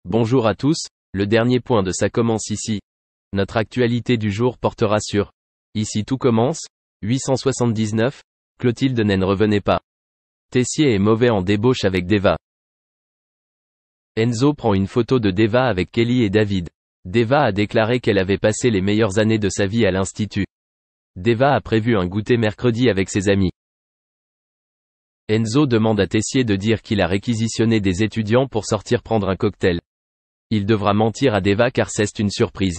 Bonjour à tous, le dernier point de ça commence ici. Notre actualité du jour portera sur Ici tout commence, 879, Clotilde n'en revenait pas. Tessier est mauvais en débauche avec Deva. Enzo prend une photo de Deva avec Kelly et David. Deva a déclaré qu'elle avait passé les meilleures années de sa vie à l'institut. Deva a prévu un goûter mercredi avec ses amis. Enzo demande à Tessier de dire qu'il a réquisitionné des étudiants pour sortir prendre un cocktail. Il devra mentir à Deva car c'est une surprise.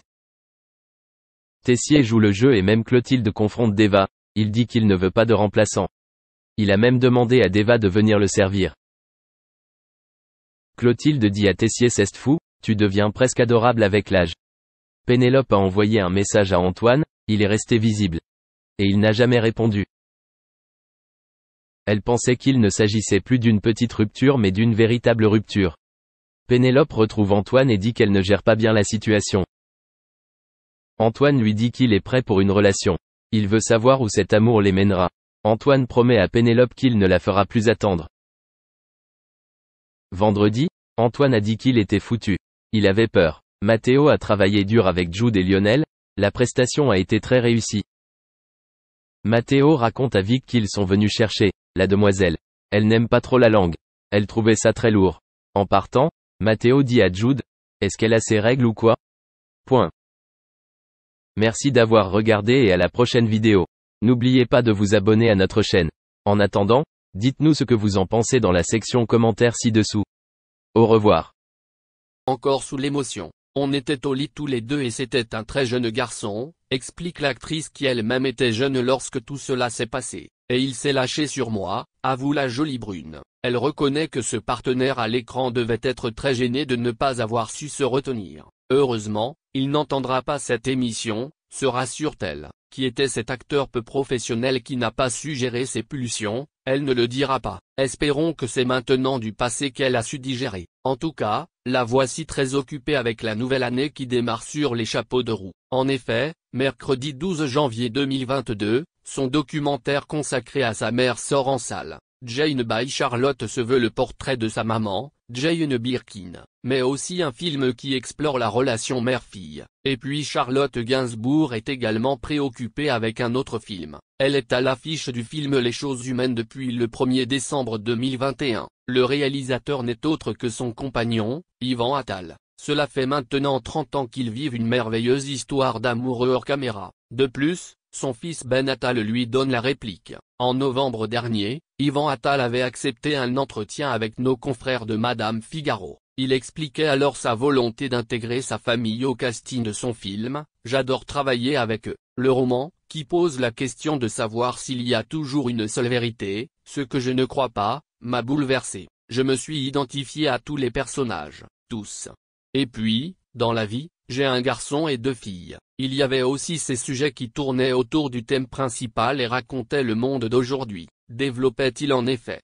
Tessier joue le jeu et même Clotilde confronte Deva, il dit qu'il ne veut pas de remplaçant. Il a même demandé à Deva de venir le servir. Clotilde dit à Tessier c'est fou, tu deviens presque adorable avec l'âge. Pénélope a envoyé un message à Antoine, il est resté visible. Et il n'a jamais répondu. Elle pensait qu'il ne s'agissait plus d'une petite rupture mais d'une véritable rupture. Pénélope retrouve Antoine et dit qu'elle ne gère pas bien la situation. Antoine lui dit qu'il est prêt pour une relation. Il veut savoir où cet amour les mènera. Antoine promet à Pénélope qu'il ne la fera plus attendre. Vendredi, Antoine a dit qu'il était foutu. Il avait peur. Matteo a travaillé dur avec Jude et Lionel, la prestation a été très réussie. Matteo raconte à Vic qu'ils sont venus chercher la demoiselle. Elle n'aime pas trop la langue. Elle trouvait ça très lourd. En partant, Matteo dit à Jude, est-ce qu'elle a ses règles ou quoi? Point. Merci d'avoir regardé et à la prochaine vidéo. N'oubliez pas de vous abonner à notre chaîne. En attendant, dites-nous ce que vous en pensez dans la section commentaires ci-dessous. Au revoir. Encore sous l'émotion. On était au lit tous les deux et c'était un très jeune garçon, explique l'actrice qui elle-même était jeune lorsque tout cela s'est passé. Et il s'est lâché sur moi, avoue la jolie brune. Elle reconnaît que ce partenaire à l'écran devait être très gêné de ne pas avoir su se retenir. Heureusement, il n'entendra pas cette émission, se rassure-t-elle. Qui était cet acteur peu professionnel qui n'a pas su gérer ses pulsions? Elle ne le dira pas. Espérons que c'est maintenant du passé qu'elle a su digérer. En tout cas, la voici très occupée avec la nouvelle année qui démarre sur les chapeaux de roue. En effet, mercredi 12 janvier 2022, son documentaire consacré à sa mère sort en salle. Jane by Charlotte se veut le portrait de sa maman, Jane Birkin, mais aussi un film qui explore la relation mère-fille. Et puis Charlotte Gainsbourg est également préoccupée avec un autre film. Elle est à l'affiche du film Les choses humaines depuis le 1er décembre 2021. Le réalisateur n'est autre que son compagnon, Yvan Attal. Cela fait maintenant 30 ans qu'ils vivent une merveilleuse histoire d'amour hors caméra. De plus, son fils Ben Attal lui donne la réplique. En novembre dernier, Yvan Attal avait accepté un entretien avec nos confrères de Madame Figaro. Il expliquait alors sa volonté d'intégrer sa famille au casting de son film, J'adore travailler avec eux. Le roman, qui pose la question de savoir s'il y a toujours une seule vérité, ce que je ne crois pas, m'a bouleversé. Je me suis identifié à tous les personnages, tous. Et puis, dans la vie, j'ai un garçon et 2 filles. Il y avait aussi ces sujets qui tournaient autour du thème principal et racontaient le monde d'aujourd'hui, développait-il en effet.